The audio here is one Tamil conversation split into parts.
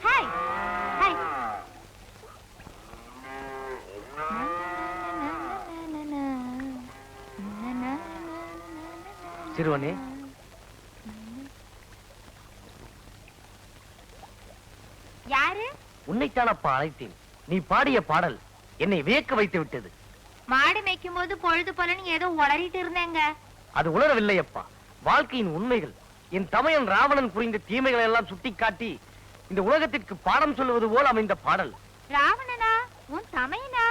Hi hi. சிறுவனே, யாரு? உன்னைத்தானப்பா அழைத்தேன். நீ பாடிய பாடல் என்னை வியக்க வைத்து விட்டது. மாடு மேய்க்கும் போது பொழுது போலன்னு ஏதோ உளறிட்டு இருந்தேங்க. அது உணரவில்லை அப்பா, வாழ்க்கையின் உண்மைகள். என் தமையன் ராவணன் புரிந்த தீமைகளை எல்லாம் சுட்டிக்காட்டி இந்த உலகத்திற்கு பாடம் சொல்லுவது போல் அமைந்த பாடல். ராவணனா? உன் தமையனா?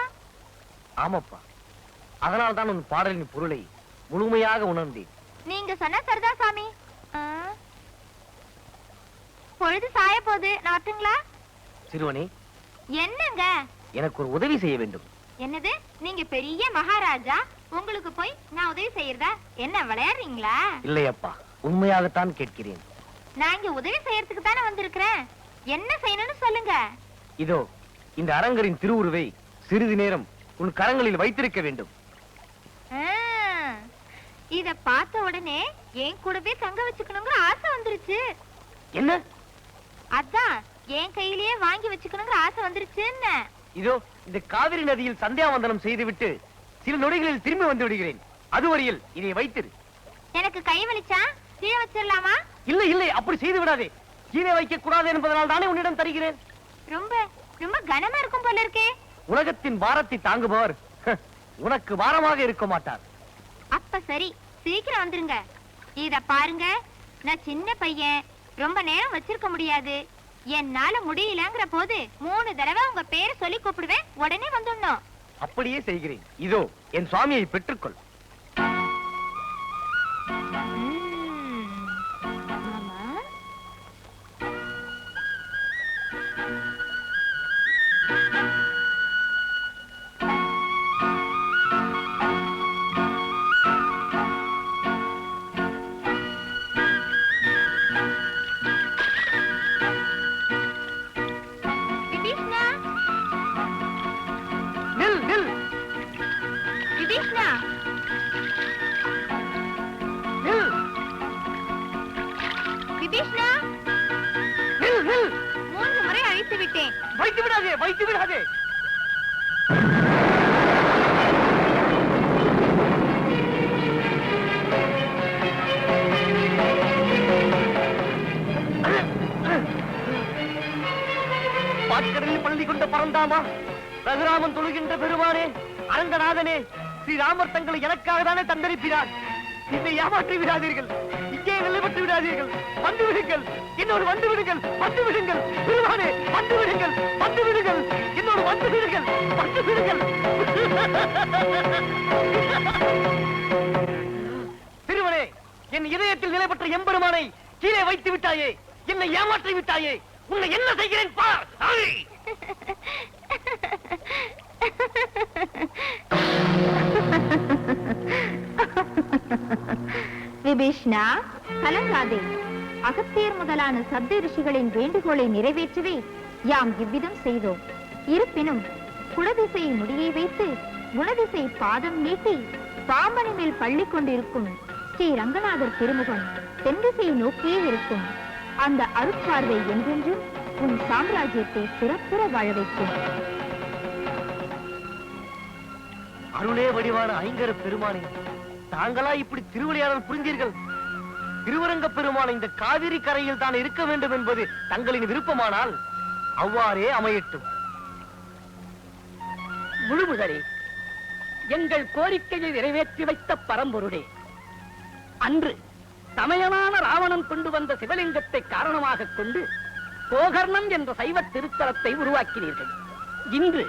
ஆமாப்பா, அதனால் தான் உன் பாடலின் பொருளை முழுமையாக உணர்ந்தேன். நீங்க சொன்ன சரிதான் சாமி. பொழுது சாய போது நாட்டுங்களா? சிறுவனே, என்னங்க? எனக்கு ஒரு உதவி செய்ய வேண்டும். என்னது? நீங்க பெரிய மகாராஜா, உங்களுக்கு போய் நான் உதவி செய்யறதா? என்ன விளையாடுறீங்களா? இல்லையப்பா, உண்மையாகத்தான் கேட்கிறேன். நான் இங்க உதவி செய்யறதுக்கு தானே வந்திருக்கிறேன். என்ன செய்யணும்னு சொல்லுங்க. இதோ இந்த அரங்கரின் திருவுருவை சிறிது நேரம் உன் கரங்களில் வைத்திருக்க வேண்டும். இத பார்த்த உடனே என் கூடவே தங்க வச்சுக்கணுங்கிற ஆசை வந்துருச்சு. என்ன? அதான் என் கையிலேயே வாங்கி வச்சுக்கணுங்கிற ஆசை வந்துருச்சுன்னு. இதோ இந்த காவிரி நதியில் சந்தியாவந்தனம் செய்துவிட்டு சில நொடிகளில் திரும்பி வந்து விடுகிறேன். அதுவரையில் இதை வைத்திரு. எனக்கு கை வலிச்சா கீழே வச்சிடலாமா? இல்லை இல்லை, அப்படி செய்து விடாதே. கீழே வைக்க கூடாது என்பதனால் தானே உன்னிடம் தருகிறேன். ரொம்ப ரொம்ப கனமா இருக்கும் போல இருக்கே. உலகத்தின் பாரத்தை தாங்குபவர் உனக்கு பாரமாக இருக்க மாட்டார். அப்ப சரி, சீக்கிரம் வந்துருங்க. இத பாருங்க, நான் சின்ன பையன், ரொம்ப நேரம் வச்சிருக்க முடியாது. என்னால முடியலங்கிற போது 3 தடவை உங்க பேரை சொல்லி கூப்பிடுவேன். உடனே வந்துடணும். அப்படியே செய்கிறேன். இதோ என் சுவாமியை பெற்றுக்கொள். வைத்து விடாதே, வைத்து விடாதே. பாட்கடலில் பள்ளி கொண்ட பரந்தாமா, ரகுராமன் தொழுகின்ற பெருமானே, அரங்கநாதனே, ஸ்ரீராமர் தங்களை எனக்காக தானே தந்தரிப்பினார். என்னை ஏமாற்றி விடாதீர்கள், இங்கே நிலைப்பட்டு விடாதீர்கள். வந்து விடுங்கள், என்னோடு வந்து விடுங்கள், வந்து விடுங்கள். பெருமானே, வந்து விடுங்கள், வந்து விடுங்கள், என்னோடு வந்து விடுங்கள், வந்து விடுங்கள். திருவனே, என் இதயத்தில் நிலைப்பட்ட எம்பெருமானை கீழே வைத்து விட்டாயே, என்னை ஏமாற்றி விட்டாயே. உன்னை என்ன செய்கிறேன் பார். விபீஷ்ணா, கலங்காதே. அகத்தியர் முதலான சப்த ரிஷிகளின் வேண்டுகோளை நிறைவேற்றவே யாம் இவ்விதம் செய்தோம். இருப்பினும் குலதிசை முடியை வைத்து குணதிசை பாதம் நீட்டி பாம்பனை மேல் பள்ளி கொண்டிருக்கும் ஸ்ரீ ரங்கநாதர் திருமுகம் தென்திசை நோக்கியே இருக்கும். அந்த அருட்பார்வை என்றென்றும் உன் சாம்ராஜ்யத்தை சிறப்புற வாழ வைக்கும். அருளே வடிவான ஐங்கர பெருமானே, தாங்களா இப்படி திருவிளையாடல் புரிந்தீர்கள்? திருவரங்க பெருமான் இந்த காவிரி கரையில் தான் இருக்க வேண்டும் என்பது தங்களின் விருப்பமானால் அவ்வாறே அமையட்டும். முழுமுதலே எங்கள் கோரிக்கையை நிறைவேற்றி வைத்த பரம்பொருளே, அன்று தமையனான ராவணன் கொண்டு வந்த சிவலிங்கத்தை காரணமாக கொண்டு கோகர்ணம் என்ற சைவ திருத்தலத்தை உருவாக்கினீர்கள். இன்று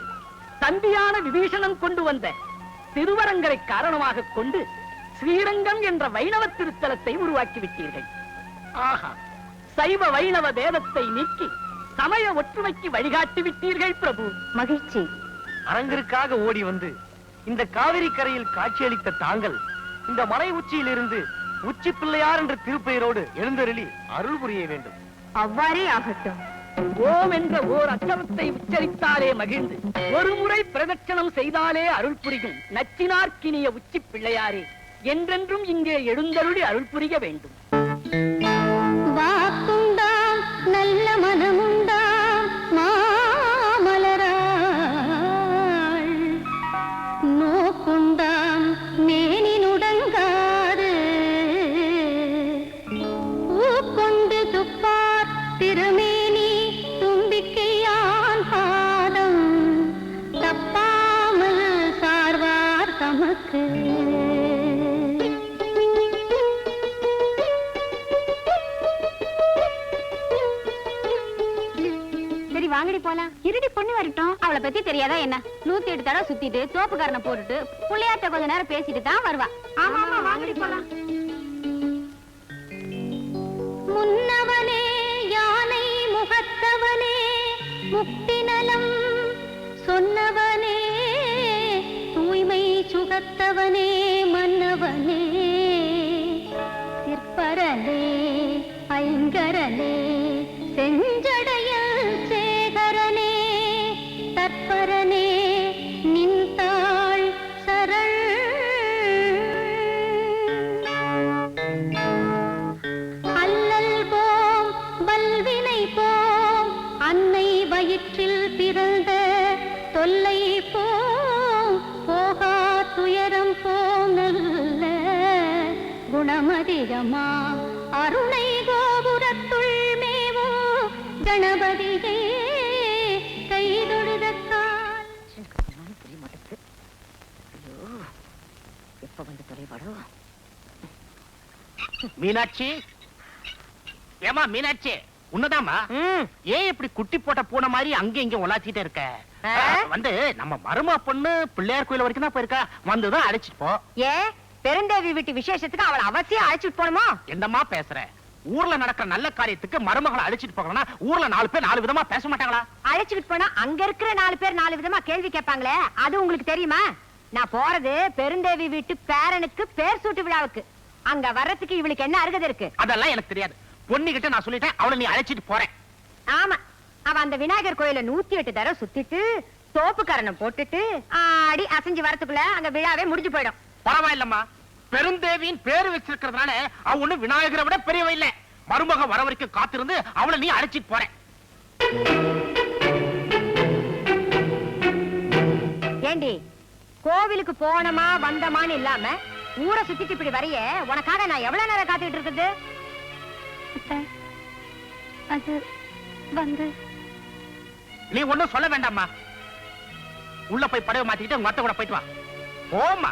தம்பியான விபீஷணன் கொண்டு வந்த திருவரங்கரை காரணமாக கொண்டு ஸ்ரீரங்கம் என்ற வைணவ திருத்தலத்தை உருவாக்கிவிட்டீர்கள். ஆஹா, சைவ வைணவ பேதத்தை நீக்கி சமய ஒற்றுமைக்கு வழிகாட்டி விட்டீர்கள் பிரபு. மகிழ்ச்சி. அரங்கிற்காக ஓடி வந்து இந்த காவிரி கரையில் காட்சியளித்த தாங்கள் இந்த மலை உச்சியில் இருந்து உச்சி பிள்ளையார் என்ற திருப்பெயரோடு எழுந்தருளி அருள் புரிய வேண்டும். அவ்வாறே ஆகட்டும். ஓம் என்ற ஓர் அச்சரத்தை உச்சரித்தாலே மகிழ்ந்து ஒரு முறை பிரதட்சணம் செய்தாலே அருள் புரியும் நச்சினார்க்கினிய உச்சி பிள்ளையாரே, என்றென்றும் இங்கே எழுந்தருளி அருள் புரிய வேண்டும். வாக்குண்டாம் நல்ல மனமுண்டாம் திருமேனி தும்பிக்கையான் பாதம் தப்பாமல் சார்வார் தமக்கு. சரி வாங்கடி போலாம். இருடி பொண்ணு வரட்டும். அவளை பத்தி தெரியாதா என்ன? 108 தடவை சுத்திட்டு தோப்புக்காரனை போட்டுட்டு புள்ளையாட்ட கொஞ்ச நேரம் பேசிட்டு தான் வருவா. ஆமா ஆமா வாங்கடி போலாம். முன்னவனே யானை முகத்தவனே முக்தி நலம் சொன்னவனே தூய்மை சுகத்தவனே மன்னவனே சிற்பரனே ஐங்கரனே செஞ்சடையல் சேகரனே தற்பரனே நின்றாள் சரண். அல்லல் போம் வல்வினை போம் அன்னை வயிற்றில் பிறந்த தொல்லை போம் போகா துயரம் போம் நல்ல குணமதிகமா அருணை கோபுரத்துள் மேவோ கணபதியே கைதொழுத கால். புரிய மாட்டேங்குது. ஐயோ எப்ப வந்து தொலைவாடோ. மீனாட்சி, ஏமா மீனாட்சி, உன்னதாமா? ஏன் இப்படி குட்டி போட்ட பூனை மாதிரி அங்க இங்க உலாச்சிட்டே இருக்க? வந்து நம்ம மருமா பொண்ணு பிள்ளையார் கோயில் வரைக்கும் தான் போயிருக்கா. வந்துதான் அழைச்சிட்டு போ. ஏன் பெருந்தேவி வீட்டு விசேஷத்துக்கு அவளை அவசியம் அழைச்சிட்டு போணுமா? என்னமா பேசுற? ஊர்ல நடக்கிற நல்ல காரியத்துக்கு மருமகளை அழைச்சிட்டு போகணும்னா ஊர்ல 4 பேர் 4 விதமா பேச மாட்டாங்களா? அழைச்சிட்டு போனா அங்க இருக்கிற 4 பேர் 4 விதமா கேள்வி கேட்பாங்களே, அது உங்களுக்கு தெரியுமா? நான் போறது பெருந்தேவி வீட்டு பேரனுக்கு பேர் சூட்டு விழாவுக்கு. அங்க வர்றதுக்கு இவளுக்கு என்ன அருகதை இருக்கு? அதெல்லாம் எனக்கு தெரியாது. பொண்ணுகிட்ட நான் சொல்லிட்டேன், அவளை நீ அழைச்சிட்டு போறேன். ஆமா, அவ அந்த விநாயகர் கோயில 108 தடவை சுத்திட்டு தோப்புக்காரனை போட்டுட்டு ஆடி அசைஞ்சு வரத்துக்குள்ள அங்க விழாவே முடிஞ்சு போயிடும். பரவாயில்லம்மா, பெருந்தேவியின் பேரு வச்சிருக்கிறதுனால அவ ஒண்ணு விநாயகரை விட பெரியவ இல்ல. மருமக வர வரைக்கும் காத்திருந்து அவளை நீ அழைச்சிட்டு போறேன். ஏண்டி, கோவிலுக்கு போனமா வந்தமான்னு இல்லாம ஊரை சுத்திட்டு இப்படி வரைய உனக்காக நான் எவ்வளவு நேரம் காத்துக்கிட்டு இருக்குது? அது வந்து நீ ஒண்ணும் சொல்ல வேண்டாம்மா. உள்ள போய் படவை மாத்திக்கிட்டு உங்க அத்தை கூட போயிட்டு வா. போமா.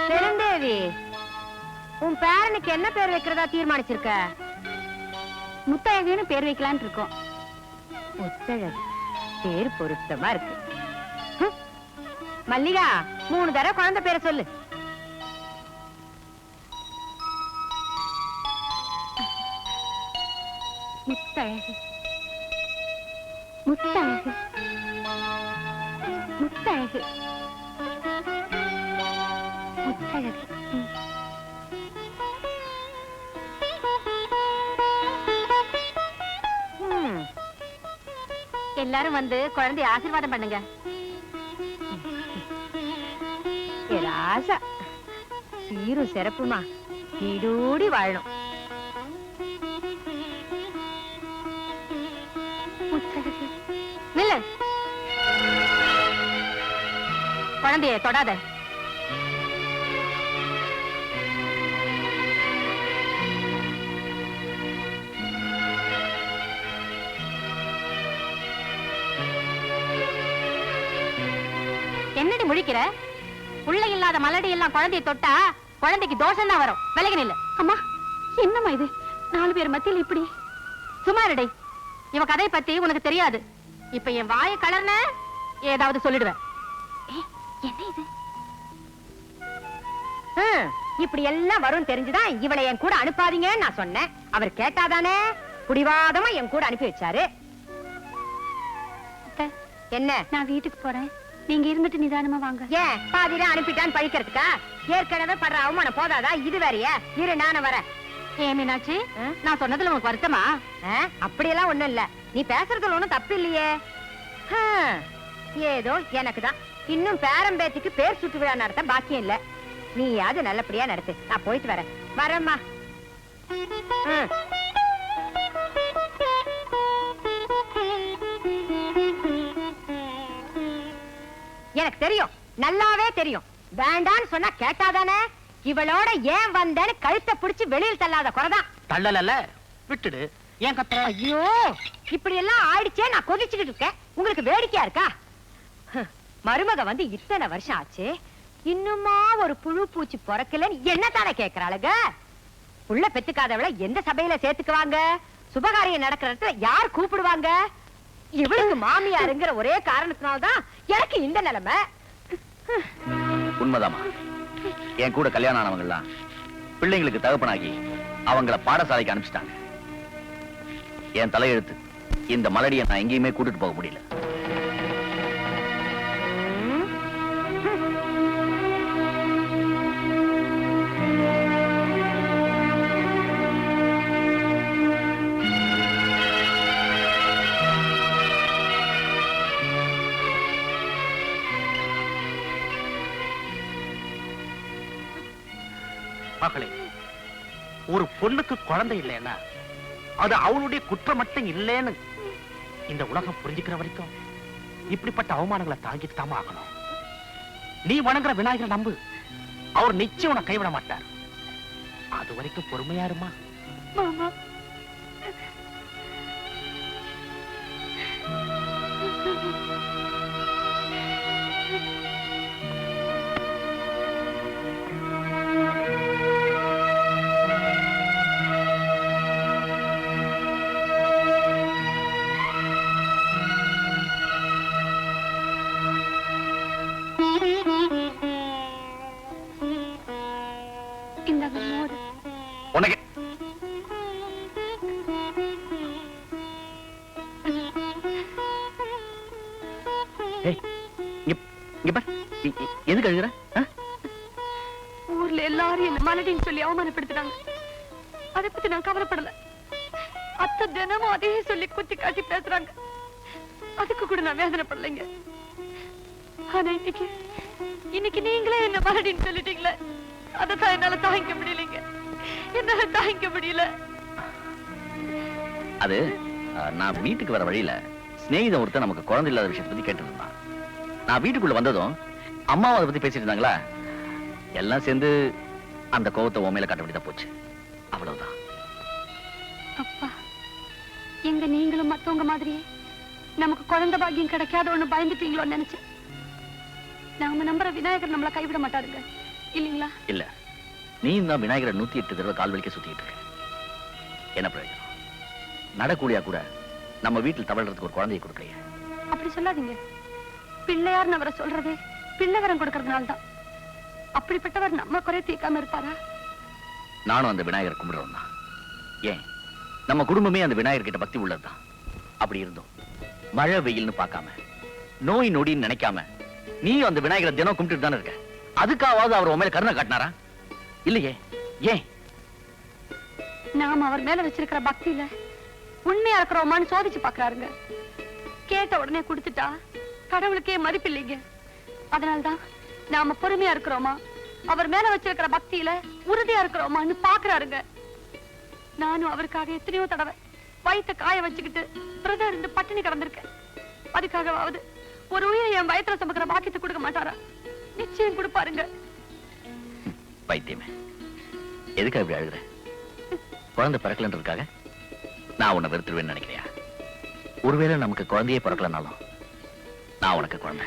பெருந்தேவி, உன் பேரனுக்கு என்ன பேர் வைக்கிறதா தீர்மானிச்சிருக்க? முத்தழகுன்னு பேர் வைக்கலான்னு இருக்கோம். முத்தழகு பேர் பொருத்தமா இருக்கு. ஹம். மல்லிகா, 3 தடவை குழந்தை பேரை சொல்லு. முத்தழகு முத்தழகு முத்தழகு முத்தழகு. எல்லாரும் வந்து குழந்தைய ஆசீர்வாதம் பண்ணுங்க. ஏ ராசா, சீரும் சிறப்புமா வீடோடி வாழணும். முத்தழகு. நில்லு, குழந்தைய தொடாத. என்னடி முழிக்கிற? உள்ள இல்லாத மலடி எல்லாம் குழந்தைய தொட்டா குழந்தைக்கு தோஷம் தான் வரும். விலகி நில்லு. அம்மா, என்னம்மா இது? 4 பேர் மத்தியில் இப்படி? சுமாரடை, இவ கதை பத்தி உனக்கு தெரியாது. இப்ப என் வாய கலர்ன ஏதாவது சொல்லிடுவேன். என்ன இது? இப்படி எல்லாம் வரும் தெரிஞ்சுதான் இவளை என் கூட அனுப்பாதீங்கன்னு நான் சொன்னேன். அவர் கேட்டாதானே புடிவாதமா என் கூட அனுப்பி வச்சாரு. என்ன? நான் வீட்டுக்கு போறேன், நீங்க இருந்துட்டு நிதானமா வாங்க. ஏன் பாதியில அனுப்பிட்டான்னு பழிக்கிறதுக்கா? ஏற்கனவே படுற அவமானம் போதாதா? இது வேறையா? இரு, நானும் வரேன். ஏ மீனாட்சி, நான் சொன்னதுல உனக்கு வருத்தமா? அப்படியெல்லாம் ஒண்ணும் இல்ல. நீ பேசுறதுல ஒண்ணும் தப்பு இல்லையே. ஏதோ எனக்கு தான் இன்னும் பேரம்பேத்திக்கு பேர் சுட்டு விழா நடத்த பாக்கியம் இல்ல. நீயாவது நல்லபடியா நடத்து. நான் போயிட்டு வரேன். வரேம்மா. எனக்கு தெரியும், நல்லாவே தெரியும். வேண்டான்னு சொன்னா கேட்டாதானே? இவளோட ஏன் வந்தேன்னு கழுத்தை பிடிச்சு வெளியில் தள்ளாத குறைதான். தள்ளல, விட்டுடு. ஏன் கத்துற? ஐயோ, இப்படி எல்லாம் ஆயிடுச்சே, நான் கொதிச்சுக்கிட்டு இருக்கேன். உங்களுக்கு வேடிக்கையா இருக்கா? மருமக வந்து இத்தனை வருஷம் ஆச்சு, இன்னுமா ஒரு புழு பூச்சி பொறக்கலன்னு என்ன தானே கேக்குறாளுங்க? புள்ள பெத்துக்காதவளை எந்த சபையில சேர்த்துக்குவாங்க? சுபகாரியம் நடக்கிற இடத்துல யார் கூப்பிடுவாங்க? இவளுக்கு மாமியாருங்கிற ஒரே காரணத்தினால்தான் எனக்கு இந்த நிலைமை. உண்மைதாமா. என் கூட கல்யாணம் ஆனவங்க எல்லாம் பிள்ளைங்களுக்கு தகப்பனாகி அவங்கள பாடசாலைக்கு அனுப்பிச்சிட்டாங்க. என் தலையெழுத்து, இந்த மலடியை நான் எங்கேயுமே கூட்டிட்டு போக முடியல. மகளே, ஒரு பொண்ணுக்கு குழந்தை இல்லைன்னா அது அவளுடைய குற்றம் மட்டும் இல்லைன்னு இந்த உலகம் புரிஞ்சுக்கிற வரைக்கும் இப்படிப்பட்ட அவமானங்களை தாங்கிட்டு தாமா ஆகணும். நீ வணங்குற விநாயகரை நம்பு, அவர் நிச்சயம் உன்னை கைவிட மாட்டார். அது வரைக்கும் பொறுமையா இருமா. மாமா, இந்தாங்க மோர். உனக்கு எதுக்கு அழுகிற? ஊர்ல எல்லாரும் என்ன மலடின்னு சொல்லி அவமானப்படுத்துறாங்க. அதை பத்தி நான் கவலைப்படல. அத்தை தினமும் அதையே சொல்லி குத்தி காட்டி பேசுறாங்க. அதுக்கு கூட நான் வேதனைப்படலைங்க. ஆனா இன்னைக்கு நீங்களே என்ன மலடின்னு சொல்லிட்டீங்களே, அதைத்தான் என்னால தாங்கிக்க முடியலைங்க. என்னால தாங்கிக்க முடியல. அது நான் வீட்டுக்கு வர வழியில சிநேகிதம் ஒருத்தர் நமக்கு குழந்தை இல்லாத விஷயத்தை பத்தி கேட்டு இருந்தான். நான் வீட்டுக்குள்ள வந்ததும் அம்மாவும் அதை பத்தி பேசிட்டு இருந்தாங்களா, எல்லாம் சேர்ந்து அந்த கோவத்தை உண்மையில காட்ட வேண்டியதா போச்சு. அவ்வளவுதான். அப்பா, எங்க நீங்களும் மத்தவங்க மாதிரியே நமக்கு குழந்தை பாக்கியம் கிடைக்காத ஒண்ணு பயந்துட்டீங்களோன்னு நினைச்சேன். நாம நம்புற விநாயகர் நம்மள கைவிட மாட்டாருங்க, இல்லீங்களா? இல்ல, நீ தான் விநாயகரை 108 தடவை கால் வலிக்க சுத்திட்டு இருக்க. என்ன பிரயோஜனம்? நடக்கூடியா கூட நம்ம வீட்டில் தவழ்றதுக்கு ஒரு குழந்தையை கொடுக்கலையே. அப்படி சொல்லாதீங்க. பிள்ளையார்னு அவரை சொல்றதே பிள்ளை வரம் கொடுக்கறதுனால தான். அப்படிப்பட்டவர் நம்ம குறை தீர்க்காம இருப்பாரா? நானும் அந்த விநாயகரை கும்பிடுறோம் தான். ஏன், நம்ம குடும்பமே அந்த விநாயகர் கிட்ட பக்தி உள்ளதுதான். அப்படி இருந்தோம் மழை வெயில்னு பார்க்காம, நோய் நொடின்னு நினைக்காம நீ அந்த விநாயகரை தினம் கும்பிட்டு தானே இருக்க. அதுக்காவது அவர் உண்மையில கருணை காட்டினாரா? இல்லையே. ஏன்? நாம அவர் மேல வச்சிருக்கிற பக்தியில உண்மையா இருக்கிறோமான்னு சோதிச்சு பாக்குறாருங்க. கேட்ட உடனே கொடுத்துட்டா கடவுளுக்கே மதிப்பு இல்லைங்க. அதனால்தான் நாம பொறுமையா இருக்கிறோமா, அவர் மேல வச்சிருக்கிற பக்தியில உறுதியா இருக்கிறோமான்னு பாக்குறாருங்க. நானும் அவருக்காக எத்தனையோ தடவை வயிற்ற காய வச்சுக்கிட்டு விரதம் இருந்து பட்டினி கிடந்திருக்கேன். அதுக்காகவாவது ஒரு உயிரை என் வயிற்றுல சுமக்கிற பாக்கியத்தை கொடுக்க மாட்டாரா? நிச்சயம் கொடுப்பாருங்க. பைத்தியமே, எதுக்கு அப்படி அழுகுற? குழந்தை பிறக்கலன்றதுக்காக நான் உன்னை வெறுத்துருவேன்னு நினைக்கிறியா? ஒருவேளை நமக்கு குழந்தையே பிறக்கலனாலும் நான் உனக்கு குழந்தை,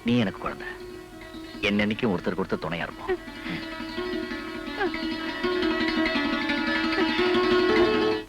நீ எனக்கு குழந்தை. என்னன்னைக்கும் ஒருத்தருக்கு ஒருத்தர் துணையா இருப்போம்.